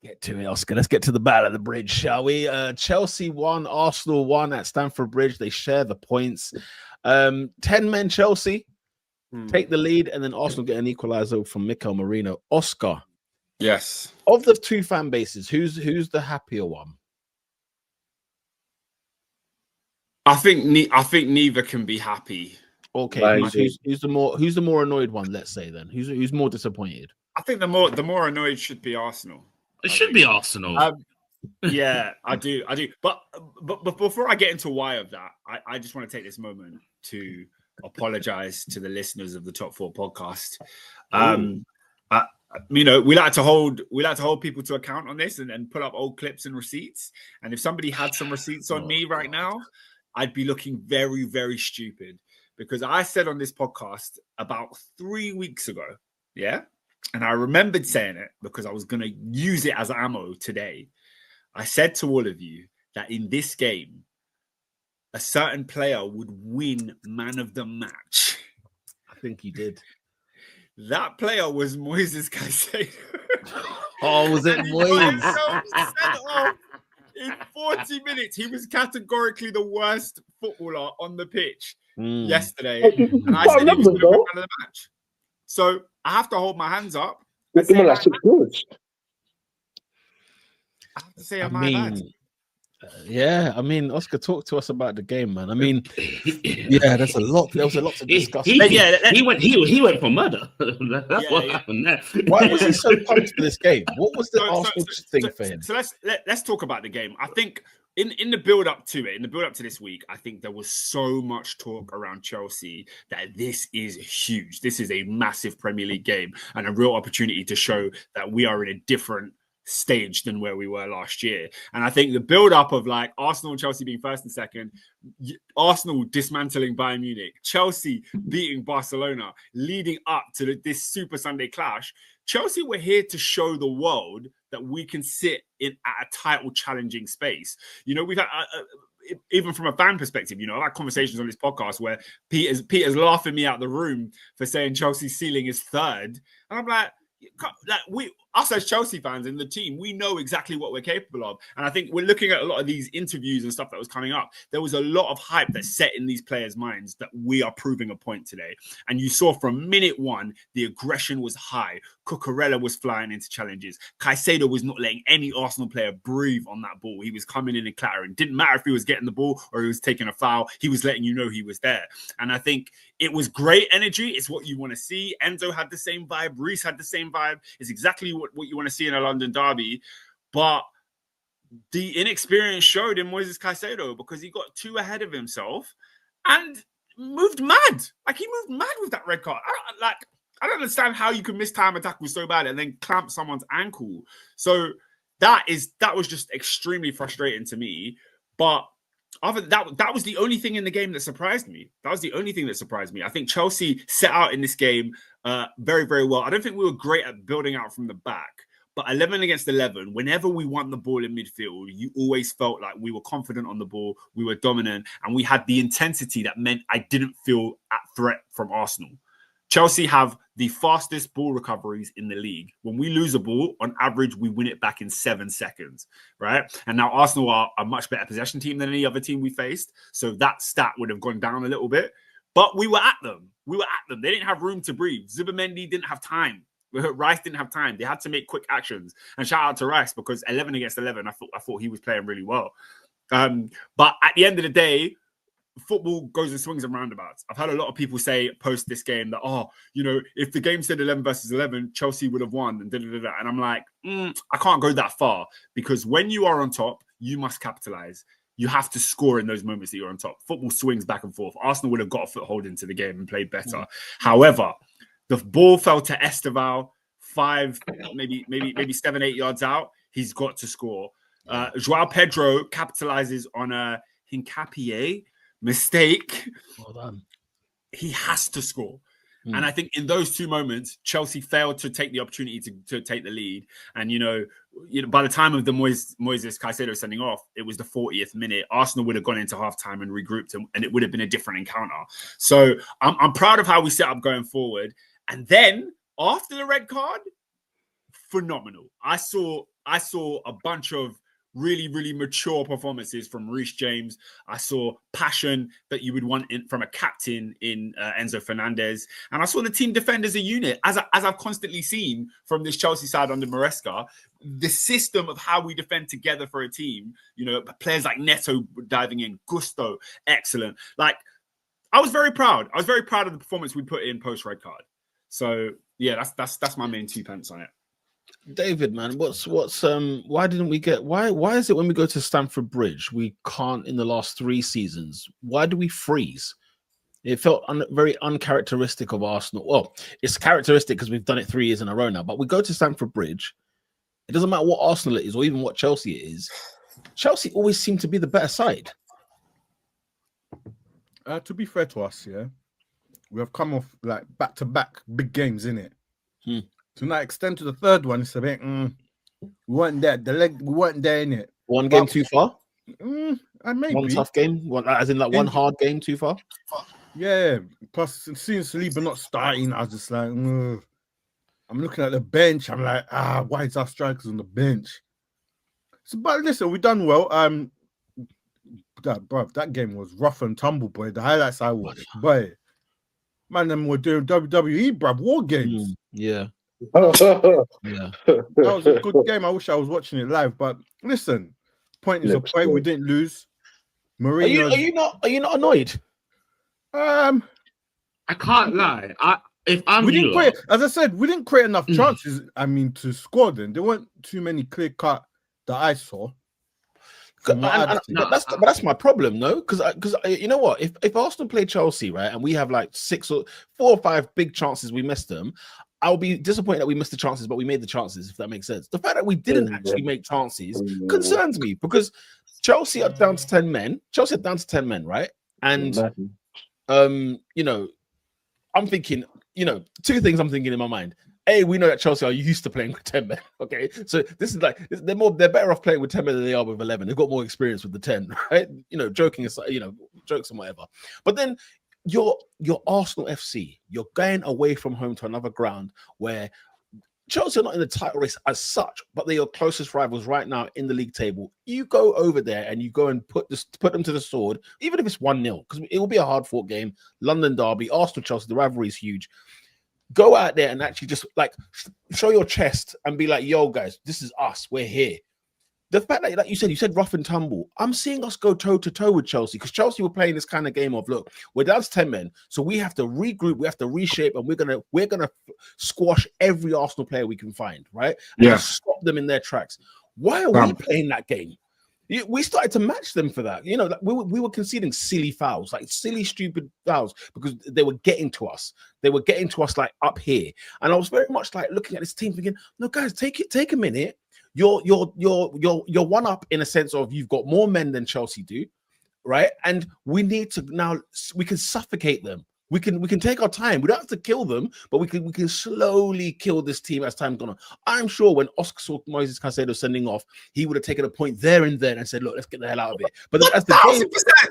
Get to it, Oscar. Let's get to the battle of the bridge, shall we? Chelsea won, Arsenal won at Stamford Bridge. They share the points. 10 men Chelsea take the lead, and then Arsenal get an equalizer from Mikel Merino. Oscar. Yes. Of the two fan bases, who's the happier one? I think neither can be happy. Okay, who's the more annoyed one? Let's say then who's more disappointed? I think the more annoyed should be Arsenal. It should be Arsenal. Yeah, I do. But before I get into why of that, I just want to take this moment to apologize to the listeners of the Top 4 podcast. We like to hold people to account on this and put up old clips and receipts. And if somebody had some receipts on me right now, I'd be looking very, very stupid, because I said on this podcast about 3 weeks ago, yeah, and I remembered saying it because I was going to use it as ammo today. I said to all of you that in this game, a certain player would win man of the match. I think he did. That player was Moises Caicedo. Oh, was it Moises? In 40 minutes, he was categorically the worst footballer on the pitch yesterday. And I said he was going to win man of the match. So I have to hold my hands up. I have to say I'm bad. Yeah, I mean, Oscar, talk to us about the game, man. I mean, yeah, there was a lot to discuss. He went for murder. That's what happened there. Why was he so pumped for this game? What was the Arsenal thing for him? So let's talk about the game. I think in the build up to this week, I think there was so much talk around Chelsea that this is huge. This is a massive Premier League game and a real opportunity to show that we are in a different stage than where we were last year. And I think the build up of like Arsenal and Chelsea being first and second, Arsenal dismantling Bayern Munich, Chelsea beating Barcelona, leading up to this Super Sunday clash, Chelsea were here to show the world that we can sit in at a title challenging space. You know, we've had even from a fan perspective, you know, I've had conversations on this podcast where Peter's laughing me out the room for saying Chelsea's ceiling is third, and I'm like us as Chelsea fans and the team, we know exactly what we're capable of. And I think we're looking at a lot of these interviews and stuff that was coming up. There was a lot of hype that's set in these players' minds that we are proving a point today. And you saw from minute one, the aggression was high. Cucurella was flying into challenges. Caicedo was not letting any Arsenal player breathe on that ball. He was coming in and clattering. Didn't matter if he was getting the ball or he was taking a foul. He was letting you know he was there. And I think it was great energy. It's what you want to see. Enzo had the same vibe. Reece had the same vibe. It's exactly what you want to see in a London derby. But the inexperience showed in Moises Caicedo because he got too ahead of himself and moved mad. Like, he moved mad with that red card. I don't understand how you could miss time a tackle so bad and then clamp someone's ankle. So that was just extremely frustrating to me. But other that was the only thing in the game that surprised me. That was the only thing that surprised me. I think Chelsea set out in this game very, very well. I don't think we were great at building out from the back, but 11 against 11, whenever we won the ball in midfield, you always felt like we were confident on the ball, we were dominant, and we had the intensity that meant I didn't feel at threat from Arsenal. Chelsea have the fastest ball recoveries in the league. When we lose a ball, on average, we win it back in 7 seconds, right? And now Arsenal are a much better possession team than any other team we faced. So that stat would have gone down a little bit. But we were at them. They didn't have room to breathe. Zubimendi didn't have time. Rice didn't have time. They had to make quick actions. And shout out to Rice because 11 against 11, I thought he was playing really well. But at the end of the day, football goes in swings and roundabouts. I've heard a lot of people say post this game that, if the game said 11 versus 11, Chelsea would have won and da-da-da-da. And I'm like, I can't go that far because when you are on top, you must capitalize. You have to score in those moments that you're on top. Football swings back and forth. Arsenal would have got a foothold into the game and played better. However, the ball fell to Esteval 5, maybe 7, 8 yards out. He's got to score. Joao Pedro capitalizes on a Hincapié mistake. Well done. He has to score. And I think in those two moments, Chelsea failed to take the opportunity to take the lead. And, by the time of the Moises Caicedo sending off, it was the 40th minute. Arsenal would have gone into halftime and regrouped, and it would have been a different encounter. So I'm proud of how we set up going forward. And then after the red card, phenomenal. I saw I saw a bunch of really, really mature performances from Reece James. I saw passion that you would want from a captain in Enzo Fernandez. And I saw the team defend as a unit, as I've constantly seen from this Chelsea side under Maresca. The system of how we defend together for a team, players like Neto diving in, Gusto, excellent. Like, I was very proud. I was very proud of the performance we put in post-red card. So, yeah, that's my main 2 pence on it. David, man, why didn't we get why is it when we go to Stamford Bridge we can't in the last 3 seasons? Why do we freeze? It felt very uncharacteristic of Arsenal. Well, it's characteristic because we've done it 3 years in a row now, but we go to Stamford Bridge. It doesn't matter what Arsenal it is or even what Chelsea it is. Chelsea always seem to be the better side. To be fair to us, yeah, we have come off like back-to-back big games, innit? To not extend to the third one, it's a bit. We weren't there. We weren't there in it. One game too far. And maybe one tough game. As in like one hard game too far. Yeah. Plus, seeing Saliba not starting, I was just like, I'm looking at the bench. I'm like, why is our strikers on the bench? So, but listen, we done well. That game was rough and tumble, boy. The highlights I watched, boy. Man, them were doing WWE, bruv, war games. Yeah. Yeah. That was a good game. I wish I was watching it live. But listen, point is a point. We didn't lose. Mourinho. Are you not annoyed? I can't lie. We didn't create, as I said, we didn't create enough chances. I mean, to score them. There weren't too many clear cut that I saw. But that's my problem, no? Because you know what? If Arsenal play Chelsea, right, and we have like 4 or 5 big chances, we missed them. I'll be disappointed that we missed the chances, but we made the chances, if that makes sense. The fact that we didn't actually make chances concerns me because Chelsea are down to 10 men. Chelsea are down to 10 men, right? And I'm thinking, 2 things I'm thinking in my mind. A, we know that Chelsea are used to playing with 10 men. Okay, so this is like they're better off playing with 10 men than they are with 11. They've got more experience with the 10, right? Joking aside, jokes and whatever. But then you're Arsenal FC. You're going away from home to another ground where Chelsea are not in the title race as such, but they're your closest rivals right now in the league table. You go over there and you go and put them to the sword, even if it's 1-0, because it will be a hard-fought game. London derby, Arsenal Chelsea, the rivalry is huge. Go out there and actually just like show your chest and be like, yo, guys, this is us. We're here. The fact that, like you said rough and tumble. I'm seeing us go toe to toe with Chelsea because Chelsea were playing this kind of game of, look, we're down to 10 men, so we have to regroup, we have to reshape, and we're gonna squash every Arsenal player we can find, right? And just stop them in their tracks. Why are we playing that game? We started to match them for that. We were conceding silly fouls, like silly, stupid fouls, because they were getting to us. They were getting to us like up here, and I was very much like looking at this team, thinking, "No, guys, take a minute. You're one up in a sense of you've got more men than Chelsea do, right? And we need to now. We can suffocate them. We can take our time. We don't have to kill them, but we can slowly kill this team as time goes on. I'm sure when Oscar saw Moises Caicedo sending off, he would have taken a point there and then and said, "Look, let's get the hell out of it." But then as the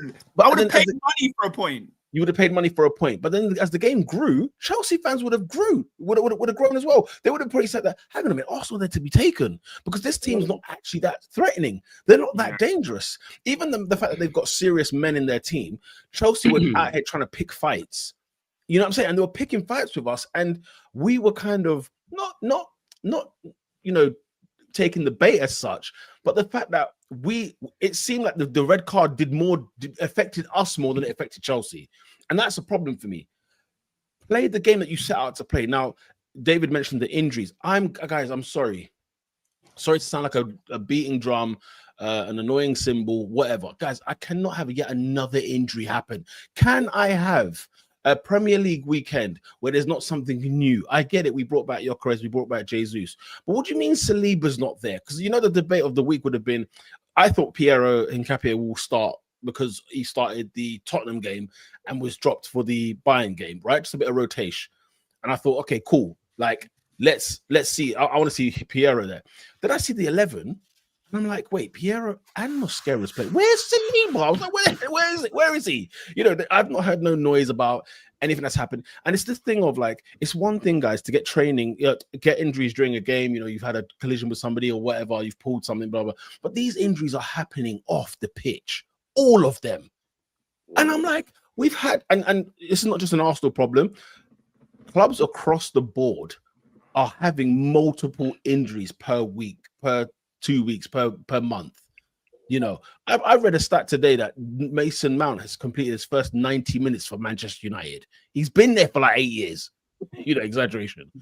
game, but I would have paid money for a point. You would have paid money for a point, but then as the game grew, Chelsea fans would have grown as well. They would have probably said that, hang on a minute, Arsenal are there to be taken because this team's not actually that threatening. They're not that dangerous. Even the fact that they've got serious men in their team, Chelsea were out here trying to pick fights. You know what I'm saying? And they were picking fights with us, and we were kind of not taking the bait as such, but the fact that it seemed like the red card affected us more than it affected Chelsea, and that's a problem for me. Play the game that you set out to play. Now, David mentioned the injuries. I'm sorry to sound like a beating drum, an annoying cymbal, whatever. Guys, I cannot have yet another injury happen. Can I have a Premier League weekend where there's not something new? I get it. We brought back Gyökeres, we brought back Jesus. But what do you mean Saliba's not there? Because the debate of the week would have been, I thought Piero Hincapié will start because he started the Tottenham game and was dropped for the Bayern game, right? Just a bit of rotation. And I thought, okay, cool. Like, let's see. I want to see Piero there. Then I see the 11, And I'm like, wait, Piero and Mosquera's playing. Where's Saliba? I was like, where is it? Where is he? You know, I've not heard no noise about anything that's happened. And it's this thing of like, it's one thing, guys, to get training, get injuries during a game. You know, you've had a collision with somebody or whatever, you've pulled something, blah, blah. But these injuries are happening off the pitch, all of them. And I'm like, we've had, and this is not just an Arsenal problem. Clubs across the board are having multiple injuries per week, per 2 weeks, per month. You know, I read a stat today that Mason Mount has completed his first 90 minutes for Manchester United. He's been there for like 8 years. You know, exaggeration.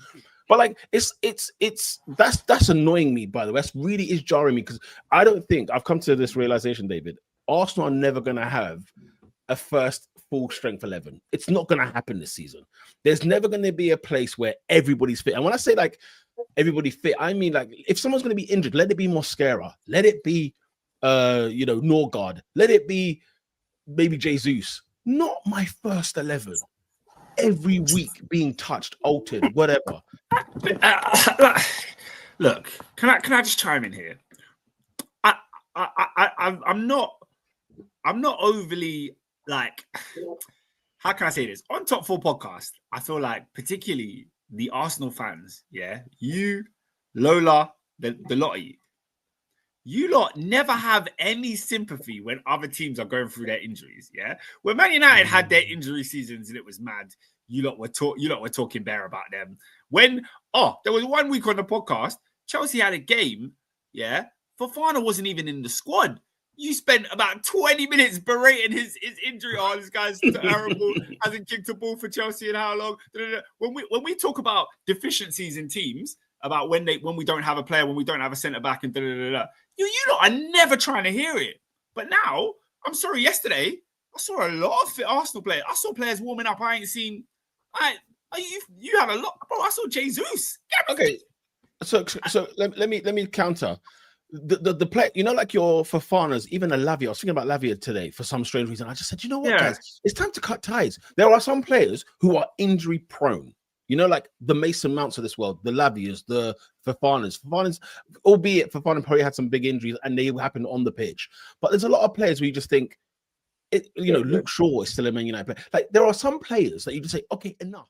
But like, that's annoying me, by the way. That really is jarring me, because I don't think, I've come to this realization, David, Arsenal are never going to have a first full strength 11. It's not going to happen this season. There's never going to be a place where everybody's fit. And when I say like everybody fit, I mean like if someone's going to be injured, let it be Mosquera, let it be Norgard, let it be maybe Jesus. Not my first 11 every week being touched, altered, whatever. Look, can I just chime in here? I'm not overly, like, how can I say this? On Top 4 podcast, I feel like particularly the Arsenal fans, yeah, you, Lola, the lot of you lot never have any sympathy when other teams are going through their injuries, yeah? When Man United had their injury seasons and it was mad, you lot were talking bare about them. When, there was 1 week on the podcast, Chelsea had a game, yeah? Fofana wasn't even in the squad. You spent about 20 minutes berating his injury. Oh, this guy's terrible. Hasn't kicked a ball for Chelsea in how long? When we talk about deficiencies in teams, about when we don't have a player, when we don't have a centre back, and you lot are never trying to hear it. But now, I'm sorry, yesterday I saw a lot of fit Arsenal players. I saw players warming up. I ain't seen. You had a lot, bro. I saw Jesus. Okay, so let me counter. The play, you know, like your Fofanas, even a Lavia. I was thinking about Lavia today for some strange reason. I just said, you know what, guys, it's time to cut ties. There are some players who are injury prone. You know, like the Mason Mounts of this world, the Lavias, the Fofanas, albeit Fofana probably had some big injuries and they happened on the pitch. But there's a lot of players where you just think, Luke Shaw is still a Man United player. Like there are some players that you just say, okay, enough.